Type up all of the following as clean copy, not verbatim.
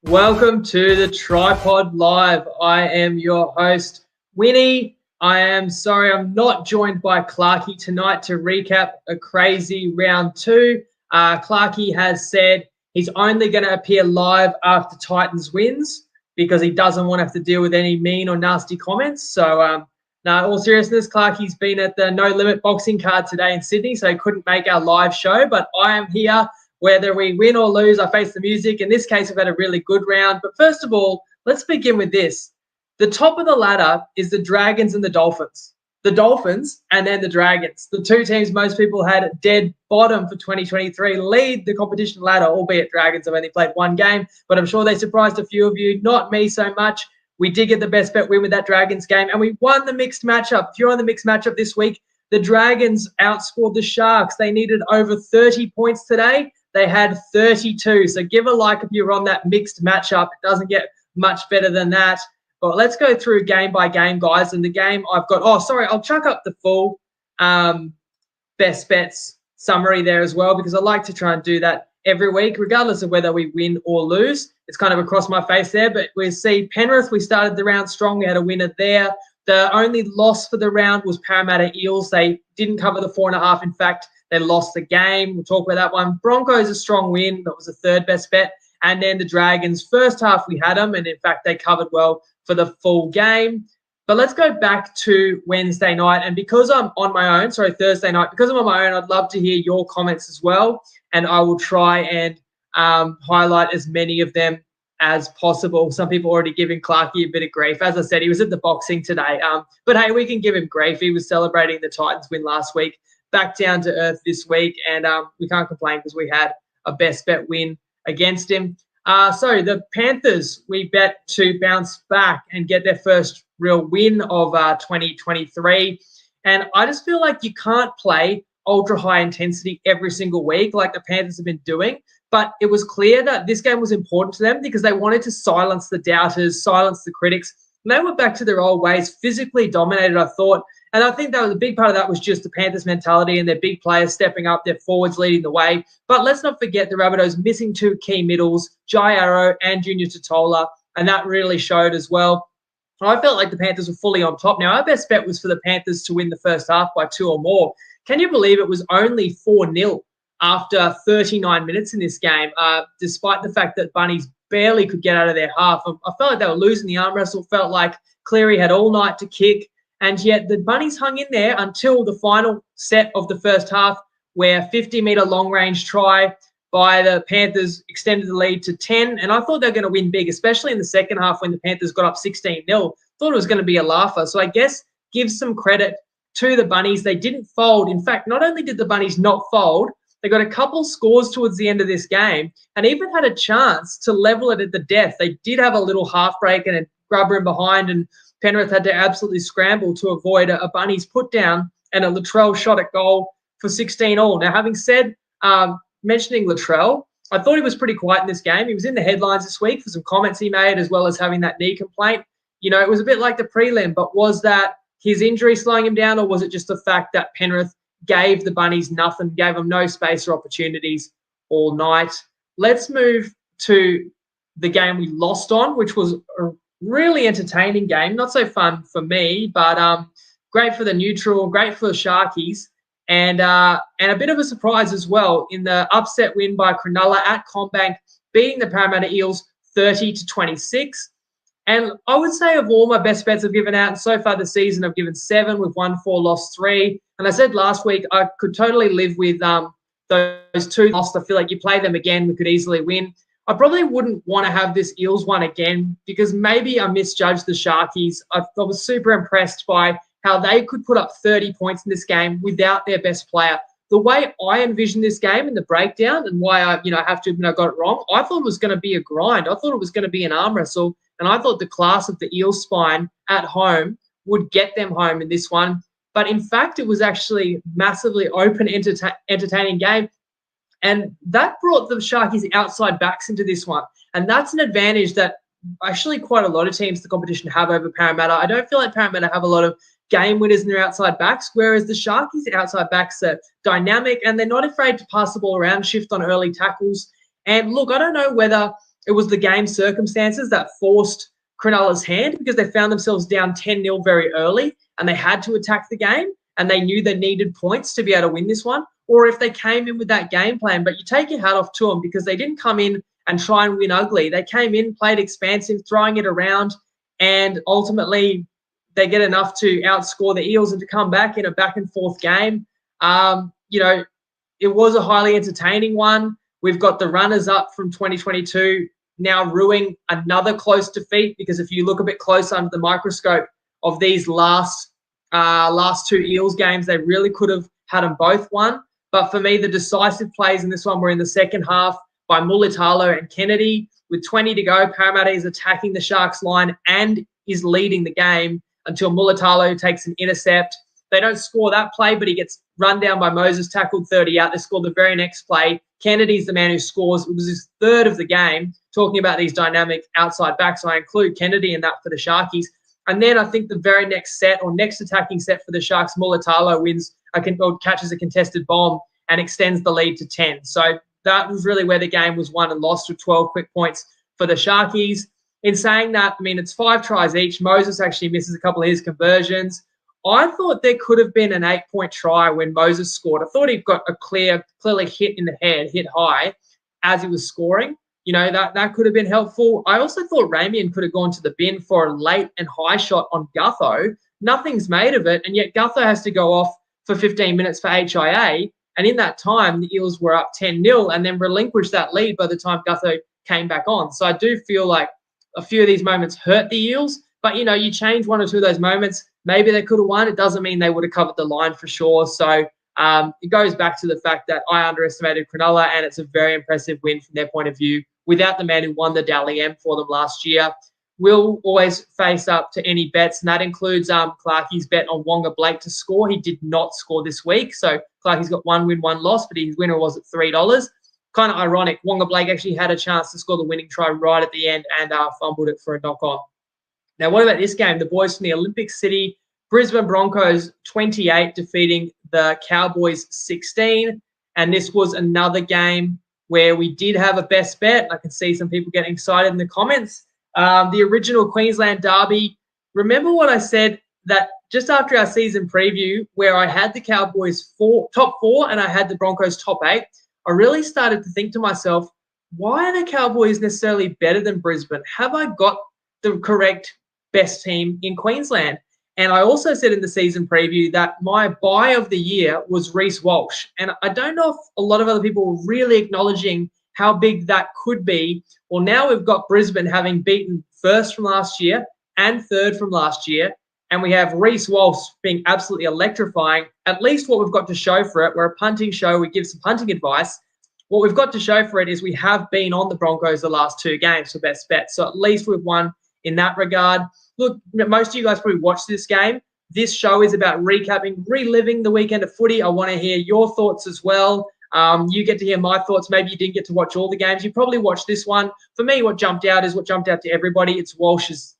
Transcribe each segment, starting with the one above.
Welcome to the TryPod Live. I am your host, Winnie. I am sorry I'm not joined by Clarkey tonight to recap a crazy round two. Clarkey has said he's only going to appear live after Titans wins because he doesn't want to have to deal with any mean or nasty comments. So, no, all seriousness, Clarkey's been at the No Limit boxing card today in Sydney, so he couldn't make our live show, but I am here. Whether we win or lose, I face the music. In this case, we've had a really good round. But first of all, let's begin with this. The top of the ladder is the Dragons and the Dolphins. The Dolphins and then the Dragons. The two teams most people had dead bottom for 2023 lead the competition ladder, albeit Dragons have only played one game. But I'm sure they surprised a few of you, not me so much. We did get the best bet win with that Dragons game, and we won the mixed matchup. If you're on the mixed matchup this week, the Dragons outscored the Sharks. They needed over 30 points today. They had 32. So give a like if you're on that mixed matchup. It doesn't get much better than that. But let's go through game by game, guys. And the game I've got, I'll chuck up the full best bets summary there as well, because I like to try and do that every week, regardless of whether we win or lose. It's kind of across my face there. But we see Penrith, we started the round strong. We had a winner there. The only loss for the round was Parramatta Eels. They didn't cover the 4.5. In fact, they lost the game. We'll talk about that one. Broncos, a strong win. That was the third best bet. And then the Dragons, first half we had them, and in fact, they covered well for the full game. But let's go back to Wednesday night. And because I'm on my own, Thursday night, because I'm on my own, I'd love to hear your comments as well. And I will try and highlight as many of them as possible. Some people already giving Clarkey a bit of grief. As I said, he was at the boxing today. But hey, we can give him grief. He was celebrating the Titans win last week. Back down to earth this week, and we can't complain because we had a best bet win against him. So the Panthers, we bet to bounce back and get their first real win of 2023. And I just feel like you can't play ultra high intensity every single week like the Panthers have been doing. But it was clear that this game was important to them because they wanted to silence the doubters, silence the critics. And they went back to their old ways, physically dominated, I thought. And I think that was a big part of that was just the Panthers' mentality and their big players stepping up, their forwards leading the way. But let's not forget the Rabbitohs missing two key middles, Jai Arrow and Junior Totola, and that really showed as well. I felt like the Panthers were fully on top. Now, our best bet was for the Panthers to win the first half by 2 or more. Can you believe it was only 4-0 after 39 minutes in this game, despite the fact that Bunnies barely could get out of their half? I felt like they were losing the arm wrestle, felt like Cleary had all night to kick. And yet the Bunnies hung in there until the final set of the first half, where 50-metre long-range try by the Panthers extended the lead to 10. And I thought they were going to win big, especially in the second half when the Panthers got up 16-0. Thought it was going to be a laugher. So I guess give some credit to the Bunnies. They didn't fold. In fact, not only did the Bunnies not fold, they got a couple scores towards the end of this game and even had a chance to level it at the death. They did have a little half break and a grubber in behind, and Penrith had to absolutely scramble to avoid a Bunnies put down and a Latrell shot at goal for 16-all. Now, having said, mentioning Latrell, I thought he was pretty quiet in this game. He was in the headlines this week for some comments he made, as well as having that knee complaint. You know, it was a bit like the prelim, but was that his injury slowing him down, or was it just the fact that Penrith gave the Bunnies nothing, gave them no space or opportunities all night? Let's move to the game we lost on, which was a really entertaining game. Not so fun for me, but great for the neutral, great for the Sharkies, and a bit of a surprise as well in the upset win by Cronulla at CommBank, beating the Parramatta Eels 30-26. And I would say of all my best bets I've given out, and so far this season I've given 7 with 1-4, lost 3. And I said last week I could totally live with those 2 lost. I feel like you play them again, we could easily win. I probably wouldn't want to have this Eels one again because maybe I misjudged the Sharkies. I was super impressed by how they could put up 30 points in this game without their best player. The way I envisioned this game in the breakdown and why I have to admit I got it wrong, I thought it was going to be a grind. I thought it was going to be an arm wrestle, and I thought the class of the Eels spine at home would get them home in this one. But in fact, it was actually massively open, entertaining game. And that brought the Sharkies outside backs into this one. And that's an advantage that actually quite a lot of teams in the competition have over Parramatta. I don't feel like Parramatta have a lot of game winners in their outside backs, whereas the Sharkies' outside backs are dynamic and they're not afraid to pass the ball around, shift on early tackles. And look, I don't know whether it was the game circumstances that forced Cronulla's hand, because they found themselves down 10-0 very early and they had to attack the game and they knew they needed points to be able to win this one. Or if they came in with that game plan, but you take your hat off to them because they didn't come in and try and win ugly. They came in, played expansive, throwing it around, and ultimately they get enough to outscore the Eels and to come back in a back and forth game. It was a highly entertaining one. We've got the runners up from 2022 now ruining another close defeat, because if you look a bit closer under the microscope of these last two Eels games, they really could have had them both won. But for me, the decisive plays in this one were in the second half by Mulitalo and Kennedy. With 20 to go, Parramatta is attacking the Sharks line and is leading the game until Mulitalo takes an intercept. They don't score that play, but he gets run down by Moses, tackled 30 out. They score the very next play. Kennedy's the man who scores. It was his third of the game. Talking about these dynamic outside backs, so I include Kennedy in that for the Sharkies. And then I think the very next set, or next attacking set for the Sharks, Mulitalo catches a contested bomb and extends the lead to 10. So that was really where the game was won and lost, with 12 quick points for the Sharkies. In saying that, I mean, it's 5 tries each. Moses actually misses a couple of his conversions. I thought there could have been an 8-point try when Moses scored. I thought he got a clearly hit in the head, hit high, as he was scoring. That could have been helpful. I also thought Ramian could have gone to the bin for a late and high shot on Gutho. Nothing's made of it, and yet Gutho has to go off for 15 minutes for HIA. And in that time, the Eels were up 10-0 and then relinquished that lead by the time Gutho came back on. So I do feel like a few of these moments hurt the Eels. But, you change one or two of those moments, maybe they could have won. It doesn't mean they would have covered the line for sure. So it goes back to the fact that I underestimated Cronulla, and it's a very impressive win from their point of view without the man who won the Dally M for them last year. We'll always face up to any bets, and that includes Clarkie's bet on Wonga Blake to score. He did not score this week, so Clarkie's got 1 win, 1 loss, but his winner was at $3. Kind of ironic. Wonga Blake actually had a chance to score the winning try right at the end and fumbled it for a knock-on. Now, what about this game? The boys from the Olympic City, Brisbane Broncos 28, defeating the Cowboys 16. And this was another game where we did have a best bet. I can see some people getting excited in the comments. The original Queensland derby. Remember what I said, that just after our season preview, where I had the Cowboys top 4 and I had the Broncos top 8, I really started to think to myself, why are the Cowboys necessarily better than Brisbane? Have I got the correct best team in Queensland? And I also said in the season preview that my buy of the year was Reece Walsh. And I don't know if a lot of other people were really acknowledging how big that could be. Well, now we've got Brisbane having beaten first from last year and third from last year. And we have Reece Walsh being absolutely electrifying. At least what we've got to show for it, we're a punting show. We give some punting advice. What we've got to show for it is we have been on the Broncos the last 2 games for best bet. So at least we've won in that regard. Look, most of you guys probably watched this game. This show is about recapping, reliving the weekend of footy. I want to hear your thoughts as well. You get to hear my thoughts. Maybe you didn't get to watch all the games. You probably watched this one. For me, what jumped out is what jumped out to everybody. It's Walsh's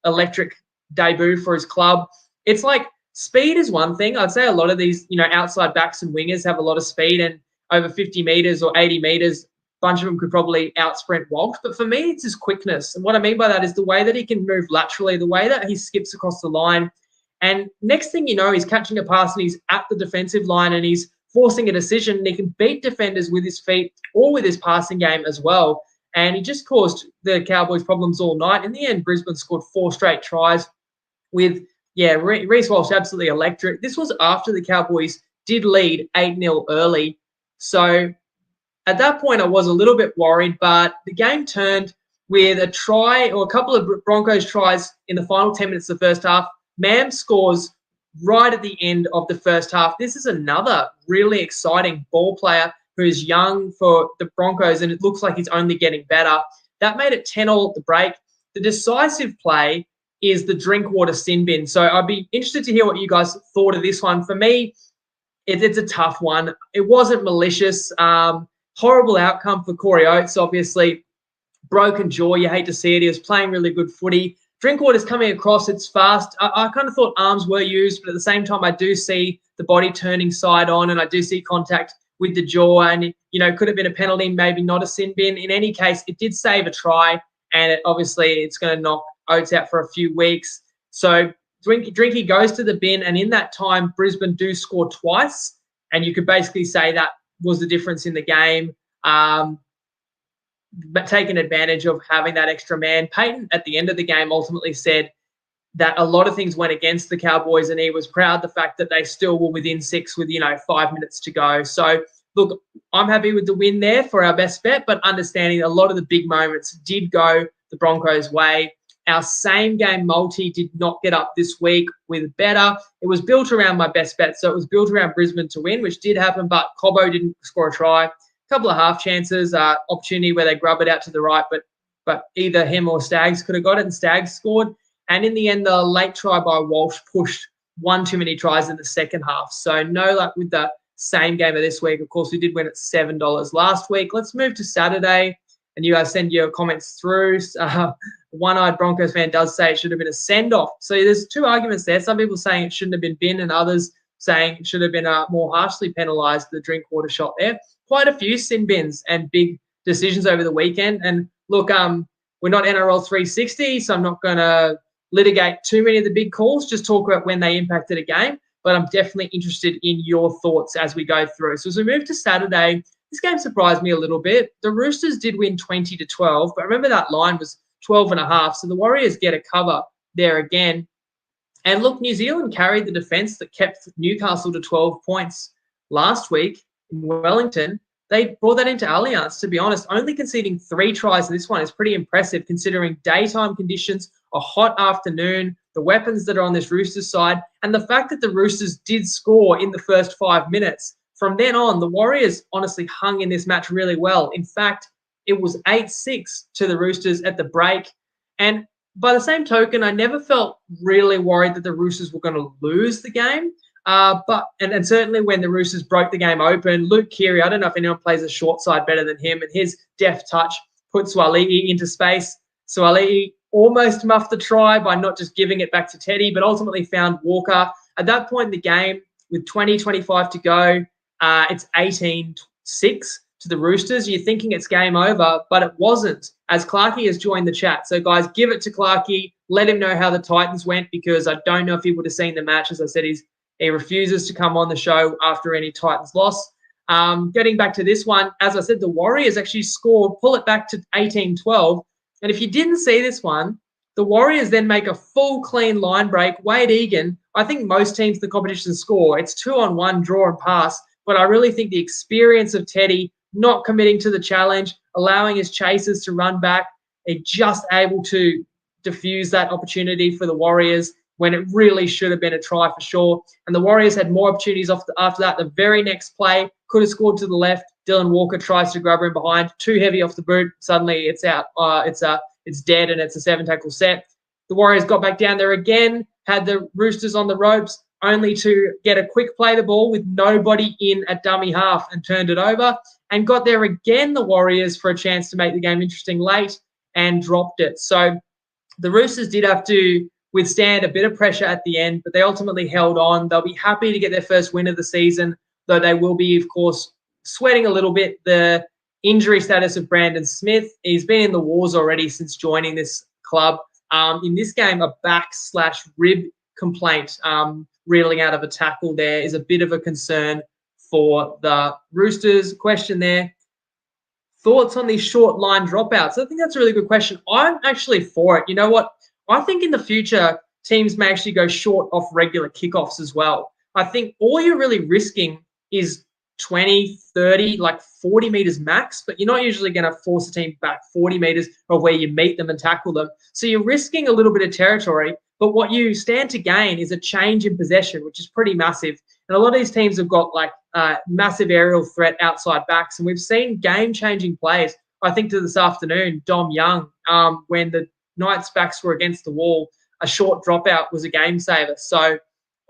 electric debut for his club. It's like speed is one thing. I'd say a lot of these, outside backs and wingers have a lot of speed, and over 50 meters or 80 meters, a bunch of them could probably out-sprint Walsh. But for me, it's his quickness. And what I mean by that is the way that he can move laterally, the way that he skips across the line. And next thing you know, he's catching a pass and he's at the defensive line and he's forcing a decision, and he can beat defenders with his feet or with his passing game as well. And he just caused the Cowboys problems all night. In the end, Brisbane scored 4 straight tries with, Reece Walsh absolutely electric. This was after the Cowboys did lead 8-0 early. So at that point, I was a little bit worried, but the game turned with a try or a couple of Broncos tries in the final 10 minutes of the first half. Mam scores right at the end of the first half. This is another really exciting ball player who is young for the Broncos, and it looks like he's only getting better. That made it 10-all at the break. The decisive play is the Drinkwater sin bin. So I'd be interested to hear what you guys thought of this one. For me, it's a tough one. It wasn't malicious. Horrible outcome for Corey Oates, obviously. Broken jaw. You hate to see it. He was playing really good footy. Drinkwater's coming across. It's fast. I kind of thought arms were used, but at the same time, I do see the body turning side on, and I do see contact with the jaw, and could have been a penalty, maybe not a sin bin. In any case, it did save a try, and obviously it's going to knock Oates out for a few weeks. So Drinky goes to the bin, and in that time, Brisbane do score twice, and you could basically say that was the difference in the game. But taking advantage of having that extra man. Payton, at the end of the game, ultimately said that a lot of things went against the Cowboys, and he was proud the fact that they still were within 6 with, 5 minutes to go. So, look, I'm happy with the win there for our best bet, but understanding a lot of the big moments did go the Broncos' way. Our same game multi did not get up this week with better. It was built around my best bet, so it was built around Brisbane to win, which did happen, but Cobbo didn't score a try. Couple of half chances, opportunity where they grub it out to the right, but either him or Staggs could have got it, and Staggs scored. And in the end, the late try by Walsh pushed one too many tries in the second half. So no luck with the same game of this week. Of course, we did win at $7 last week. Let's move to Saturday, and you guys send your comments through. One-eyed Broncos fan does say it should have been a send-off. So there's two arguments there. Some people saying it shouldn't have been bin, and others saying it should have been more harshly penalised, the Drinkwater shot there. Quite a few sin bins and big decisions over the weekend. And look, we're not NRL 360, so I'm not going to litigate too many of the big calls, just talk about when they impacted a game. But I'm definitely interested in your thoughts as we go through. So as we move to Saturday, this game surprised me a little bit. The Roosters did win 20-12, but remember that line was 12.5, so the Warriors get a cover there again. And look, New Zealand carried the defence that kept Newcastle to 12 points last week in Wellington. They brought that into Allianz, to be honest. Only conceding 3 tries in this one is pretty impressive considering daytime conditions, a hot afternoon, the weapons that are on this Roosters side, and the fact that the Roosters did score in the first 5 minutes. From then on, the Warriors honestly hung in this match really well. In fact, it was 8-6 to the Roosters at the break. And by the same token, I never felt really worried that the Roosters were going to lose the game. But certainly when the Roosters broke the game open, Luke Keary, I don't know if anyone plays a short side better than him, and his deft touch put Suaalii into space. Suaalii almost muffed the try by not just giving it back to Teddy, but ultimately found Walker. At that point in the game, with 20-25 to go, it's 18-6 to the Roosters. You're thinking it's game over, but it wasn't, as Clarkey has joined the chat. So, guys, give it to Clarkey. Let him know how the Titans went, because I don't know if he would have seen the match. As I said, he refuses to come on the show after any Titans loss. Getting back to this one, as I said, the Warriors actually scored, pull it back to 18-12. And if you didn't see this one, the Warriors then make a full clean line break. Wade Egan, I think most teams in the competition score. It's 2-on-1, draw and pass. But I really think the experience of Teddy not committing to the challenge, allowing his chasers to run back, just able to diffuse that opportunity for the Warriors when it really should have been a try for sure. And the Warriors had more opportunities after that. The very next play could have scored to the left. Dylan Walker tries to grab her in behind. Too heavy off the boot. Suddenly it's out. It's dead, and it's a 7-tackle set. The Warriors got back down there again, had the Roosters on the ropes, only to get a quick play the ball with nobody in at dummy half and turned it over, and got there again, the Warriors, for a chance to make the game interesting late, and dropped it. So the Roosters did have to withstand a bit of pressure at the end, but they ultimately held on. They'll be happy to get their first win of the season, though they will be, of course, sweating a little bit the injury status of Brandon Smith. He's been in the wars already since joining this club. In this game, a back/rib complaint reeling out of a tackle there is a bit of a concern for the Roosters. Question there. Thoughts on these short line dropouts? I think that's a really good question. I'm actually for it. You know what? I think in the future, teams may actually go short off regular kickoffs as well. I think all you're really risking is 20, 30, like 40 metres max, but you're not usually going to force a team back 40 metres of where you meet them and tackle them. So you're risking a little bit of territory, but what you stand to gain is a change in possession, which is pretty massive. And a lot of these teams have got like massive aerial threat outside backs, and we've seen game-changing plays. I think to this afternoon, Dom Young, when the Knights' backs were against the wall, a short dropout was a game saver. So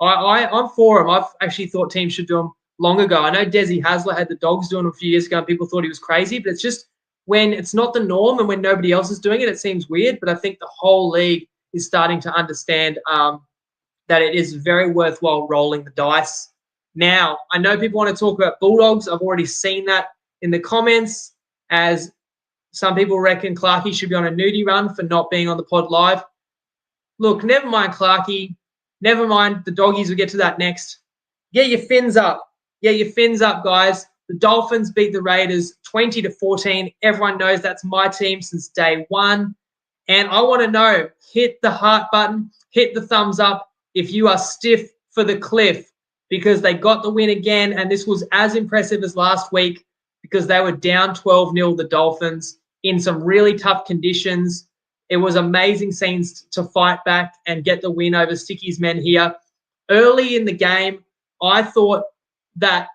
I'm for them. I've actually thought teams should do them long ago. I know Desi Hasler had the Dogs doing them a few years ago and people thought he was crazy, but it's just when it's not the norm and when nobody else is doing it, it seems weird. But I think the whole league is starting to understand that it is very worthwhile rolling the dice. Now, I know people want to talk about Bulldogs. I've already seen that in the comments, as some people reckon Clarkey should be on a nudie run for not being on the pod live. Look, never mind Clarkey. Never mind. The doggies will get to that next. Get your fins up. Get your fins up, guys. The Dolphins beat the Raiders 20-14. Everyone knows that's my team since day one. And I want to know, hit the heart button, hit the thumbs up if you are stiff for the cliff, because they got the win again. And this was as impressive as last week because they were down 12-0, the Dolphins, in some really tough conditions. It was amazing scenes to fight back and get the win over Sticky's men here. Early in the game, I thought that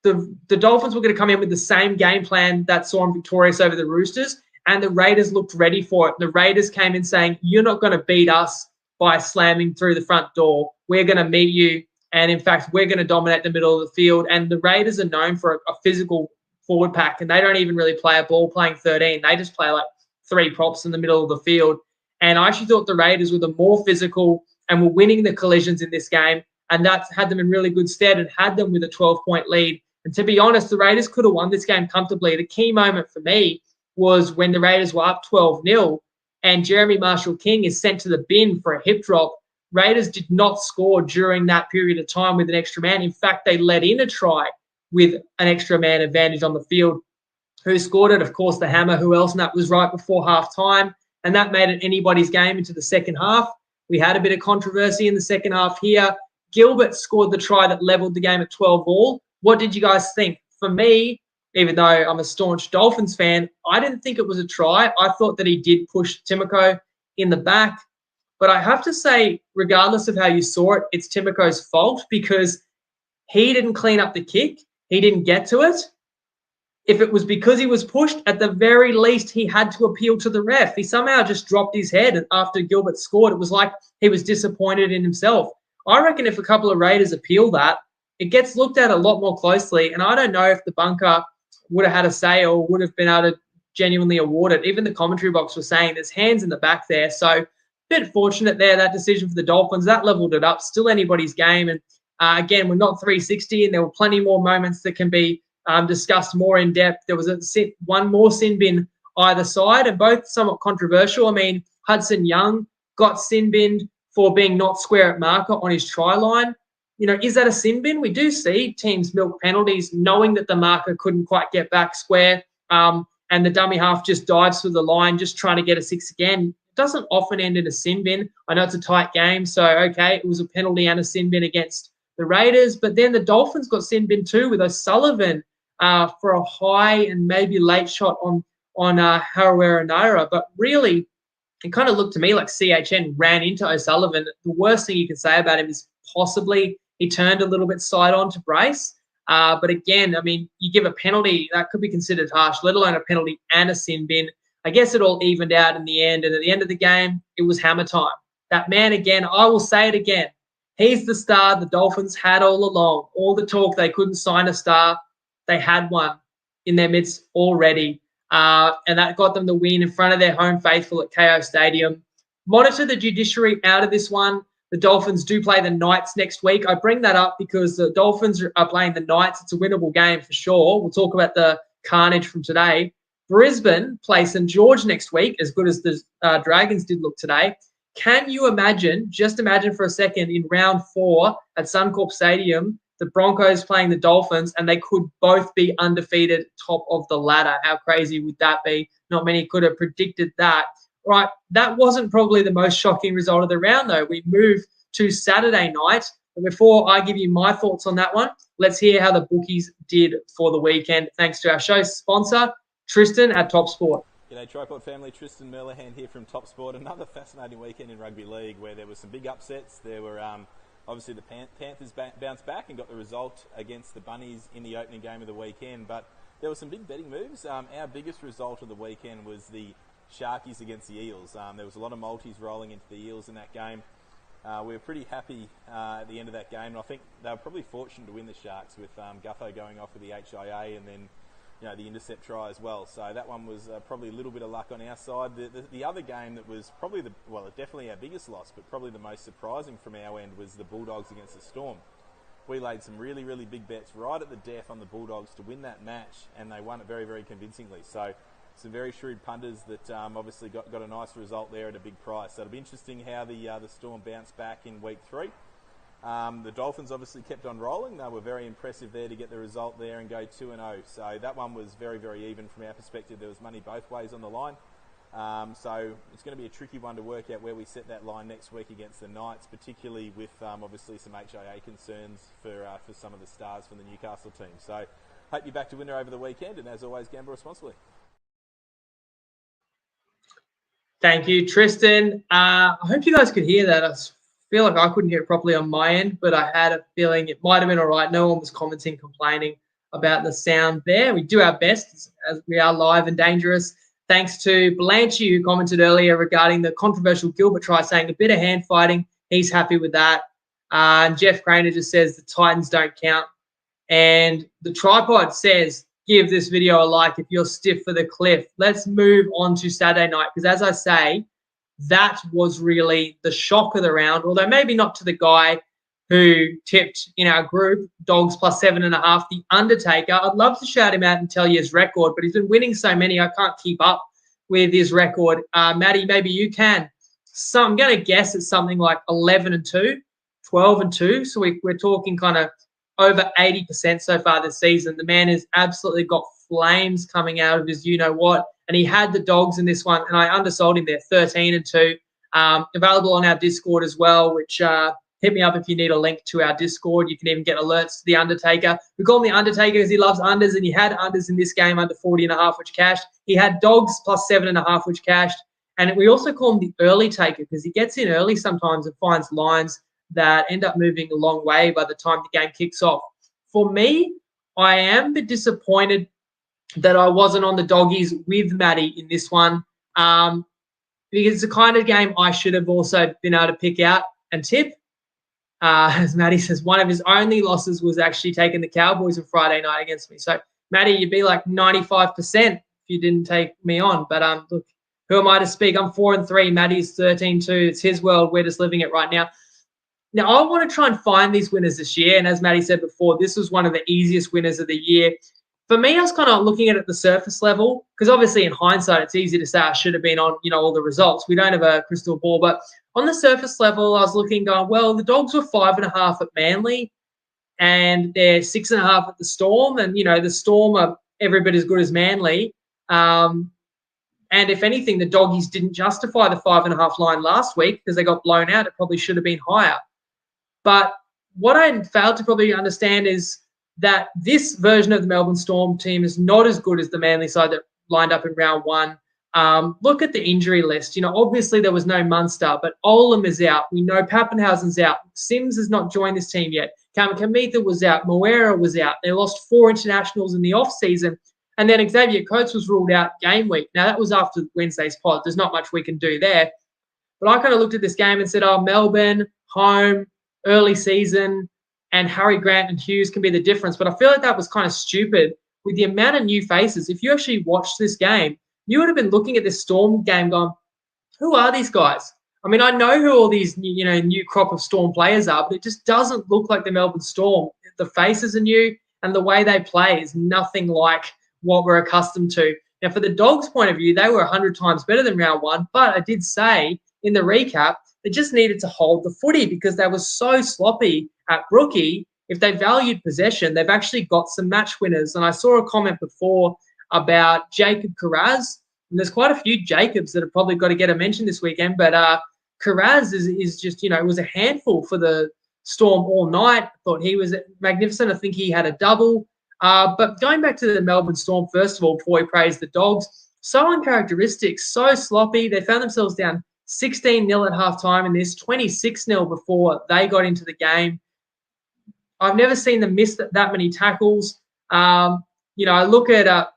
the Dolphins were going to come in with the same game plan that saw them victorious over the Roosters, and the Raiders looked ready for it. The Raiders came in saying, you're not going to beat us by slamming through the front door. We're going to meet you, and in fact, we're going to dominate the middle of the field. And the Raiders are known for a physical forward pack, and they don't even really play a ball playing 13. They just play like 3 props in the middle of the field. And I actually thought the Raiders were the more physical and were winning the collisions in this game, and that's had them in really good stead and had them with a 12-point lead. And to be honest, the Raiders could have won this game comfortably. The key moment for me was when the Raiders were up 12-0 and Jeremy Marshall-King is sent to the bin for a hip drop. Raiders did not score during that period of time with an extra man. In fact, they let in a try with an extra man advantage on the field. Who scored it? Of course, the Hammer. Who else? And that was right before halftime. And that made it anybody's game into the second half. We had a bit of controversy in the second half here. Gilbert scored the try that leveled the game at 12-all. What did you guys think? For me, even though I'm a staunch Dolphins fan, I didn't think it was a try. I thought that he did push Timoko in the back. But I have to say, regardless of how you saw it, it's Timoko's fault because he didn't clean up the kick. He didn't get to it. If it was because he was pushed, at the very least, he had to appeal to the ref. He somehow just dropped his head after Gilbert scored. It was like he was disappointed in himself. I reckon if a couple of Raiders appeal that, it gets looked at a lot more closely. And I don't know if the bunker would have had a say or would have been able to genuinely award it. Even the commentary box was saying there's hands in the back there. So a bit fortunate there, that decision for the Dolphins. That leveled it up. Still anybody's game. And again, we're not 360 and there were plenty more moments that can be discussed more in depth. There was one more sin bin either side and both somewhat controversial. I mean, Hudson Young got sin binned for being not square at marker on his try line. You know, is that a sin bin? We do see teams milk penalties knowing that the marker couldn't quite get back square and the dummy half just dives through the line just trying to get a 6 again. It doesn't often end in a sin bin. I know it's a tight game, so, okay, it was a penalty and a sin bin against the Raiders, but then the Dolphins got sin bin too with O'Sullivan for a high and maybe late shot on Harawira Naira. But really, it kind of looked to me like CHN ran into O'Sullivan. The worst thing you can say about him is possibly he turned a little bit side on to brace. But again, I mean, you give a penalty, that could be considered harsh, let alone a penalty and a sin bin. I guess it all evened out in the end. And at the end of the game, it was hammer time. That man, again, I will say it again, he's the star the Dolphins had all along. All the talk they couldn't sign a star, they had one in their midst already. And that got them the win in front of their home faithful at KO Stadium. Monitor the judiciary out of this one. The Dolphins do play the Knights next week. I bring that up because the Dolphins are playing the Knights. It's a winnable game for sure. We'll talk about the carnage from today. Brisbane play St. George next week, as good as the Dragons did look today. Can you imagine, just imagine for a second, in round 4 at Suncorp Stadium, the Broncos playing the Dolphins, and they could both be undefeated top of the ladder. How crazy would that be? Not many could have predicted that. Right, that wasn't probably the most shocking result of the round, though. We moved to Saturday night. But before I give you my thoughts on that one, let's hear how the bookies did for the weekend, thanks to our show sponsor, Tristan at Top Sport. G'day TryPod family, Tristan Merlehan here from Top Sport. Another fascinating weekend in rugby league where there were some big upsets. There were obviously the Panthers bounced back and got the result against the Bunnies in the opening game of the weekend. But there were some big betting moves. Our biggest result of the weekend was the Sharkies against the Eels. There was a lot of multis rolling into the Eels in that game. We were pretty happy at the end of that game. And I think they were probably fortunate to win the Sharks with Gutho going off with the HIA and then the intercept try as well. So that one was probably a little bit of luck on our side. The other game that was probably definitely our biggest loss, but probably the most surprising from our end was the Bulldogs against the Storm. we laid some really, really big bets right at the death on the Bulldogs to win that match, and they won it very, very convincingly. So some very shrewd punters that obviously got a nice result there at a big price. So it'll be interesting how the Storm bounce back in week 3. The Dolphins obviously kept on rolling. They were very impressive there to get the result there and go 2-0. So that one was very, very even from our perspective. There was money both ways on the line. So it's going to be a tricky one to work out where we set that line next week against the Knights, particularly with obviously some HIA concerns for some of the stars from the Newcastle team. So hope you back to winner over the weekend, and as always, gamble responsibly. Thank you, Tristan. I hope you guys could hear that. I feel like I couldn't hear it properly on my end, but I had a feeling it might have been all right. No one was commenting, complaining about the sound there. We do our best as we are live and dangerous. Thanks to Blanchie, who commented earlier regarding the controversial Gilbert try, saying a bit of hand fighting. He's happy with that. And Jeff Craner just says the Titans don't count. And the TryPod says, give this video a like if you're stiff for the cliff. Let's move on to Saturday night, because as I say, that was really the shock of the round, although maybe not to the guy who tipped in our group, Dogs plus 7.5, The Undertaker. I'd love to shout him out and tell you his record, but he's been winning so many, I can't keep up with his record. Maddie, maybe you can. So I'm going to guess it's something like 11-2, 12-2. So we're talking kind of over 80% so far this season. The man has absolutely got flames coming out of his you-know-what, and he had the Dogs in this one, and I undersold him there, 13-2. Available on our Discord as well, which hit me up if you need a link to our Discord. You can even get alerts to The Undertaker. We call him The Undertaker because he loves unders, and he had unders in this game under 40.5, which cashed. He had Dogs plus 7.5, which cashed. And we also call him The Early Taker because he gets in early sometimes and finds lines that end up moving a long way by the time the game kicks off. For me, I am a bit disappointed that I wasn't on the doggies with Matty in this one because it's the kind of game I should have also been able to pick out and tip. As Matty says, one of his only losses was actually taking the Cowboys on Friday night against me. So, Matty, you'd be like 95% if you didn't take me on. But look, who am I to speak? I'm 4-3. Matty's 13-2. It's his world. We're just living it right now. Now, I want to try and find these winners this year. And as Matty said before, this was one of the easiest winners of the year. For me, I was kind of looking at it at the surface level because obviously in hindsight, it's easy to say I should have been on, all the results. We don't have a crystal ball. But on the surface level, I was looking going, well, the Dogs were 5.5 at Manly and they're 6.5 at the Storm. And, the Storm are every bit as good as Manly. And if anything, the Doggies didn't justify the 5.5 line last week because they got blown out. It probably should have been higher. But what I failed to probably understand is that this version of the Melbourne Storm team is not as good as the Manly side that lined up in round one. Look at the injury list. Obviously there was no Munster, but Olam is out. We know Pappenhausen's out. Sims has not joined this team yet. Kamitha was out. Moera was out. They lost 4 internationals in the off-season. And then Xavier Coates was ruled out game week. Now, that was after Wednesday's pod. There's not much we can do there. But I kind of looked at this game and said, Melbourne, home, early season, and Harry Grant and Hughes can be the difference. But I feel like that was kind of stupid with the amount of new faces. If you actually watched this game, you would have been looking at this Storm game going, who are these guys? I mean, I know who all these new crop of Storm players are, but it just doesn't look like the Melbourne Storm. The faces are new, and the way they play is nothing like what we're accustomed to. Now, for the Dogs' point of view, they were 100 times better than round one, but I did say in the recap, they just needed to hold the footy because they were so sloppy at Brookie. If they valued possession, they've actually got some match winners. And I saw a comment before about Jacob Carraz. And there's quite a few Jacobs that have probably got to get a mention this weekend. But Carraz is just, it was a handful for the Storm all night. I thought he was magnificent. I think he had a double. But going back to the Melbourne Storm, first of all, before we praise the Dogs, so uncharacteristic, so sloppy. They found themselves down 16-0 at halftime in this, 26-0 before they got into the game. I've never seen them miss that many tackles. I look at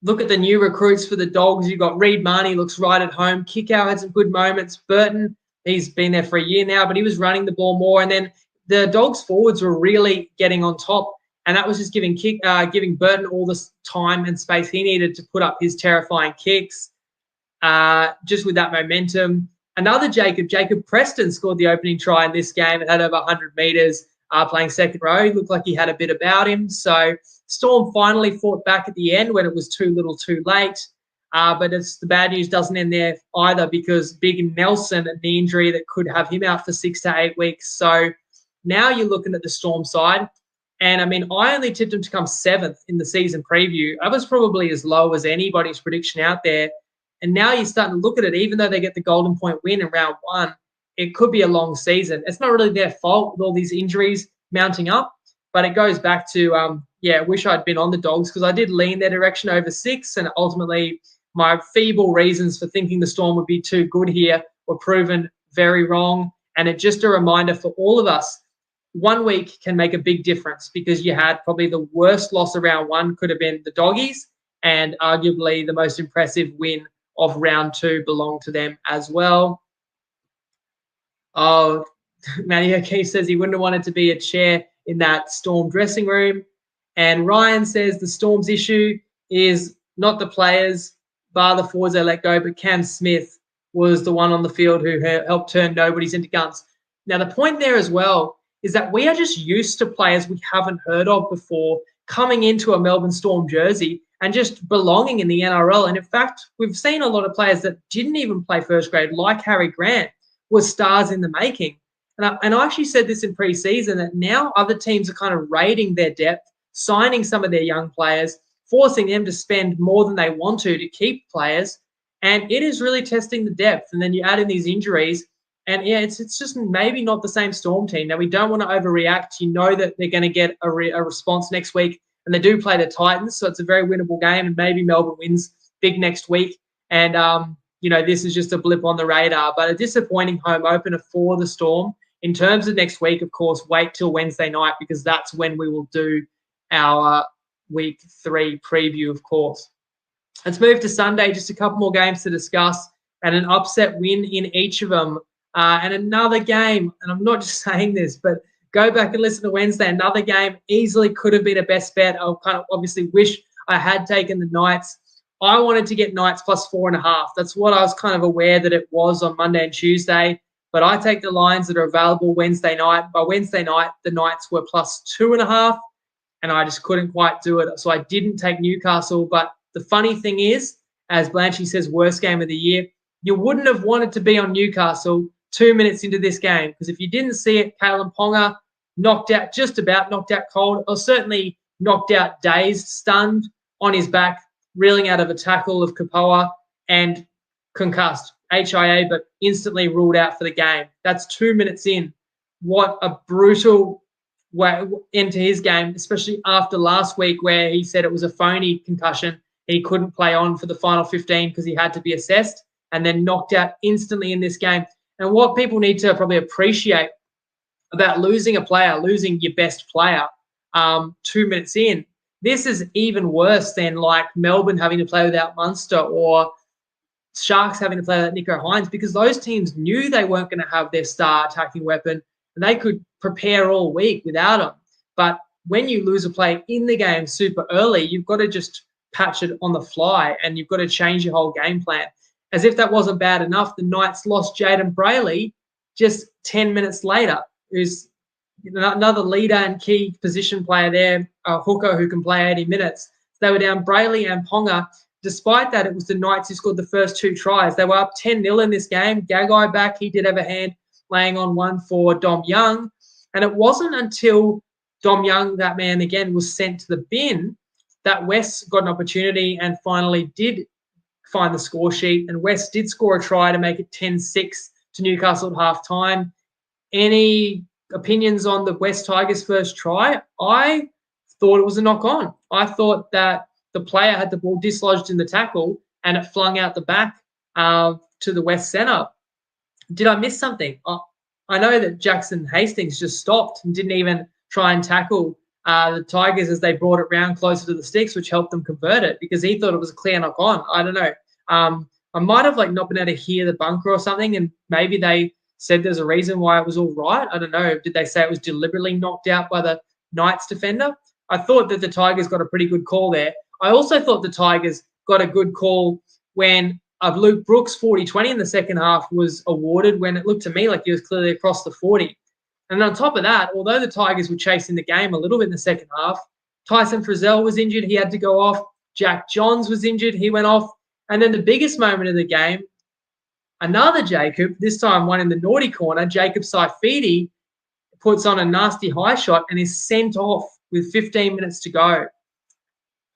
the new recruits for the Dogs. You've got Reid Marnie, looks right at home. Kickout had some good moments. Burton, he's been there for a year now, but he was running the ball more. And then the Dogs forwards were really getting on top, and that was just giving Burton all the time and space he needed to put up his terrifying kicks. Just with that momentum. Another Jacob Preston scored the opening try in this game. It had over 100 metres. playing second row. He looked like he had a bit about him. So Storm finally fought back at the end when it was too little too late. But the bad news doesn't end there either, because Big Nelson and the injury that could have him out for 6 to 8 weeks. So now you're looking at the Storm side. And, I mean, I only tipped them to come 7th in the season preview. I was probably as low as anybody's prediction out there. And now you're starting to look at it, even though they get the Golden Point win in round 1, it could be a long season. It's not really their fault with all these injuries mounting up, but it goes back to, wish I'd been on the Dogs, because I did lean their direction over 6, and ultimately my feeble reasons for thinking the Storm would be too good here were proven very wrong. And it's just a reminder for all of us, 1 week can make a big difference, because you had probably the worst loss of round 1 could have been the Doggies, and arguably the most impressive win of round 2 belonged to them as well. Oh, Matty O'Keefe says he wouldn't have wanted to be a chair in that Storm dressing room. And Ryan says the Storm's issue is not the players, bar the forwards they let go, but Cam Smith was the one on the field who helped turn nobodies into guns. Now, the point there as well is that we are just used to players we haven't heard of before coming into a Melbourne Storm jersey and just belonging in the NRL. And in fact, we've seen a lot of players that didn't even play first grade, like Harry Grant, was stars in the making. And I actually said this in pre-season, that now other teams are kind of raiding their depth, signing some of their young players, forcing them to spend more than they want to keep players. And it is really testing the depth. And then you add in these injuries, and it's just maybe not the same Storm team. Now, we don't want to overreact. You know that they're going to get a response next week, and they do play the Titans, so it's a very winnable game, and maybe Melbourne wins big next week. And, this is just a blip on the radar, but a disappointing home opener for the Storm. In terms of next week, of course, wait till Wednesday night, because that's when we will do our week 3 preview, of course. Let's move to Sunday, just a couple more games to discuss, and an upset win in each of them. And another game, and I'm not just saying this, but go back and listen to Wednesday, another game easily could have been a best bet. I kind of obviously wish I had taken the Knights. I wanted to get Knights plus 4.5. That's what I was kind of aware that it was on Monday and Tuesday. But I take the lines that are available Wednesday night. By Wednesday night, the Knights were plus 2.5, and I just couldn't quite do it. So I didn't take Newcastle. But the funny thing is, as Blanchy says, worst game of the year, you wouldn't have wanted to be on Newcastle 2 minutes into this game, because if you didn't see it, Kalen Ponga just about knocked out cold, or certainly knocked out dazed, stunned, on his back, reeling out of a tackle of Kapoa, and concussed, HIA, but instantly ruled out for the game. That's 2 minutes in. What a brutal way into his game, especially after last week where he said it was a phony concussion. He couldn't play on for the final 15 because he had to be assessed, and then knocked out instantly in this game. And what people need to probably appreciate about losing a player, losing your best player 2 minutes in, this is even worse than like Melbourne having to play without Munster, or Sharks having to play without Nico Hines, because those teams knew they weren't going to have their star attacking weapon, and they could prepare all week without him. But when you lose a play in the game super early, you've got to just patch it on the fly, and you've got to change your whole game plan. As if that wasn't bad enough, the Knights lost Jaden Brayley just 10 minutes later, who's another leader and key position player there, a hooker who can play 80 minutes. They were down Brayley and Ponga. Despite that, it was the Knights who scored the first 2 tries. They were up 10-0 in this game. Gagai back, he did have a hand laying on one for Dom Young. And it wasn't until Dom Young, that man again, was sent to the bin that West got an opportunity and finally did find the score sheet. And West did score a try to make it 10-6 to Newcastle at halftime. Any opinions on the West Tigers' first try? I thought it was a knock-on. I thought that the player had the ball dislodged in the tackle and it flung out the back to the West centre. Did I miss something? I know that Jackson Hastings just stopped and didn't even try and tackle the Tigers as they brought it round closer to the sticks, which helped them convert it, because he thought it was a clear knock-on. I don't know. I might have not been able to hear the bunker or something, and maybe they said there's a reason why it was all right. I don't know. Did they say it was deliberately knocked out by the Knights defender? I thought that the Tigers got a pretty good call there. I also thought the Tigers got a good call when Luke Brooks' 40-20 in the second half was awarded, when it looked to me like he was clearly across the 40. And on top of that, although the Tigers were chasing the game a little bit in the second half, Tyson Frizzell was injured. He had to go off. Jack Johns was injured. He went off. And then the biggest moment of the game, another Jacob, this time one in the naughty corner, Jacob Saifidi, puts on a nasty high shot and is sent off with 15 minutes to go.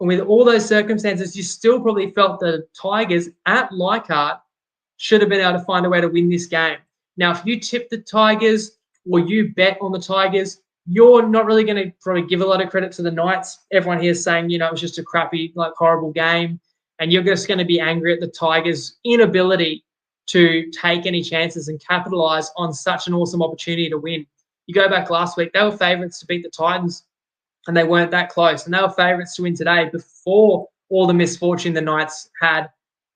And with all those circumstances, you still probably felt the Tigers at Leichhardt should have been able to find a way to win this game. Now, if you tip the Tigers or you bet on the Tigers, you're not really going to probably give a lot of credit to the Knights. Everyone here is saying, it was just a crappy, horrible game. And you're just going to be angry at the Tigers' inability to take any chances and capitalize on such an awesome opportunity to win. You go back last week, they were favourites to beat the Titans, and they weren't that close. And they were favourites to win today before all the misfortune the Knights had,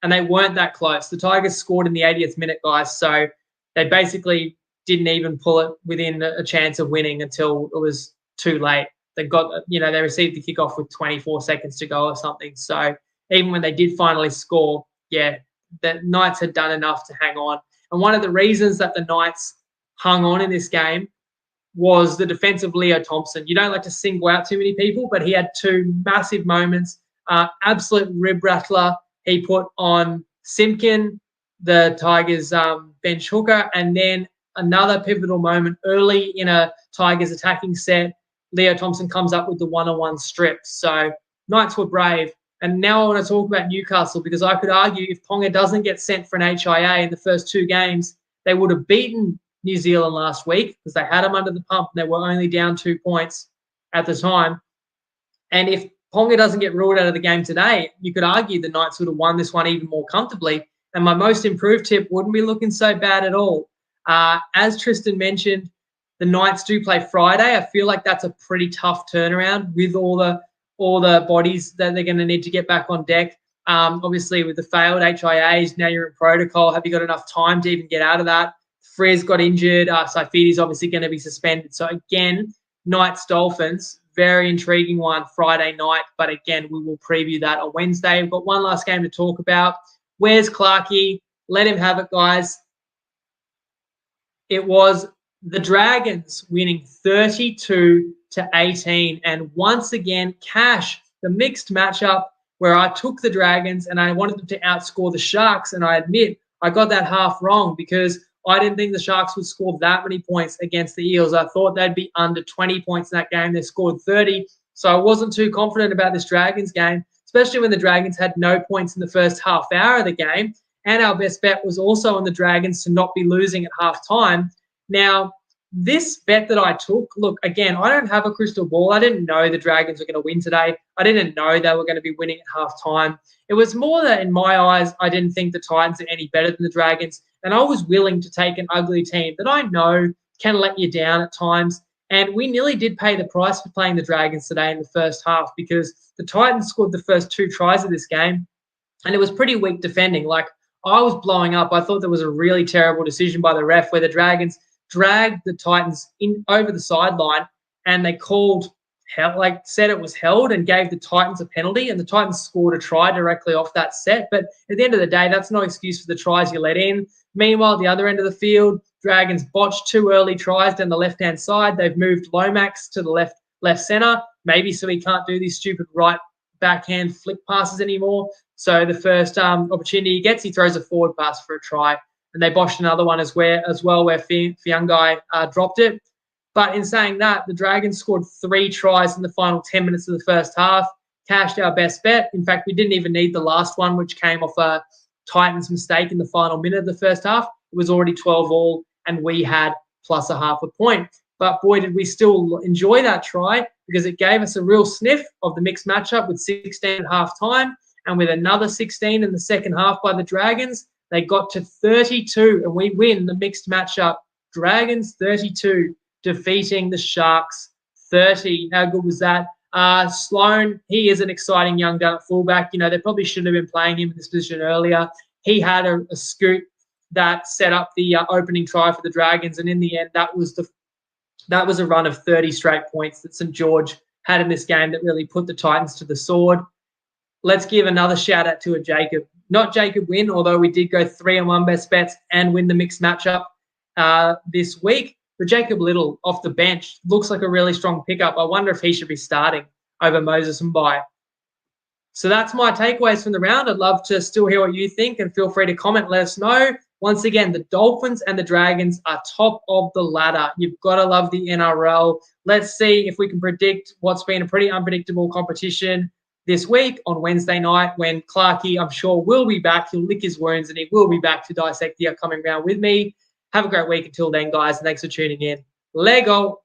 and they weren't that close. The Tigers scored in the 80th minute, guys, so they basically didn't even pull it within a chance of winning until it was too late. They received the kickoff with 24 seconds to go or something. So even when they did finally score, the Knights had done enough to hang on. And one of the reasons that the Knights hung on in this game was the defense of Leo Thompson. You don't like to single out too many people, but he had two massive moments. Absolute rib rattler he put on Simpkin, the Tigers bench hooker, and then another pivotal moment early in a Tigers attacking set. Leo Thompson comes up with the one-on-one strip. So Knights were brave. And now I want to talk about Newcastle, because I could argue if Ponga doesn't get sent for an HIA in the first two games, they would have beaten New Zealand last week because they had them under the pump and they were only down 2 points at the time. And if Ponga doesn't get ruled out of the game today, you could argue the Knights would have won this one even more comfortably. And my most improved tip wouldn't be looking so bad at all. As Tristan mentioned, the Knights do play Friday. I feel like that's a pretty tough turnaround with all the bodies that they're going to need to get back on deck. Obviously, with the failed HIAs, now you're in protocol. Have you got enough time to even get out of that? Frizz got injured. Saifidi's obviously going to be suspended. So, again, Knights-Dolphins, very intriguing one Friday night. But, again, we will preview that on Wednesday. We've got one last game to talk about. Where's Clarkey? Let him have it, guys. It was the Dragons winning 32-18. And once again, Cash, the mixed matchup where I took the Dragons and I wanted them to outscore the Sharks. And I admit I got that half wrong because I didn't think the Sharks would score that many points against the Eels. I thought they'd be under 20 points in that game. They scored 30. So I wasn't too confident about this Dragons game, especially when the Dragons had no points in the first half hour of the game. And our best bet was also on the Dragons to not be losing at half time. Now, this bet that I took, look, again, I don't have a crystal ball. I didn't know the Dragons were going to win today. I didn't know they were going to be winning at half time. It was more that, in my eyes, I didn't think the Titans are any better than the Dragons. And I was willing to take an ugly team that I know can let you down at times. And we nearly did pay the price for playing the Dragons today in the first half because the Titans scored the first 2 tries of this game. And it was pretty weak defending. Like, I was blowing up. I thought there was a really terrible decision by the ref where the Dragons dragged the Titans in over the sideline and they said it was held and gave the Titans a penalty, and the Titans scored a try directly off that set. But at the end of the day, that's no excuse for the tries you let in. Meanwhile, at the other end of the field, Dragons botched 2 early tries down the left-hand side. They've moved Lomax to the left centre, maybe so he can't do these stupid right backhand flick passes anymore. So the first opportunity he gets, he throws a forward pass for a try. And they botched another one as well where Fiangai dropped it. But in saying that, the Dragons scored 3 tries in the final 10 minutes of the first half, cashed our best bet. In fact, we didn't even need the last one, which came off a Titans mistake in the final minute of the first half. It was already 12-all, and we had plus a half a point. But boy, did we still enjoy that try because it gave us a real sniff of the mixed matchup with 16 at half time and with another 16 in the second half by the Dragons. They got to 32, and we win the mixed matchup. Dragons 32, defeating the Sharks 30. How good was that? Sloan, he is an exciting young gun at fullback. They probably shouldn't have been playing him in this position earlier. He had a scoot that set up the opening try for the Dragons, and in the end, that was a run of 30 straight points that St. George had in this game that really put the Titans to the sword. Let's give another shout-out to a Jacob. Not Jacob Wynn, although we did go 3-on-1 best bets and win the mixed matchup this week. But Jacob Little off the bench looks like a really strong pickup. I wonder if he should be starting over Moses and Bai. So that's my takeaways from the round. I'd love to still hear what you think, and feel free to comment. Let us know. Once again, the Dolphins and the Dragons are top of the ladder. You've got to love the NRL. Let's see if we can predict what's been a pretty unpredictable competition this week on Wednesday night, when Clarkey, I'm sure, will be back. He'll lick his wounds and he will be back to dissect the upcoming round with me. Have a great week until then, guys. Thanks for tuning in. Lego.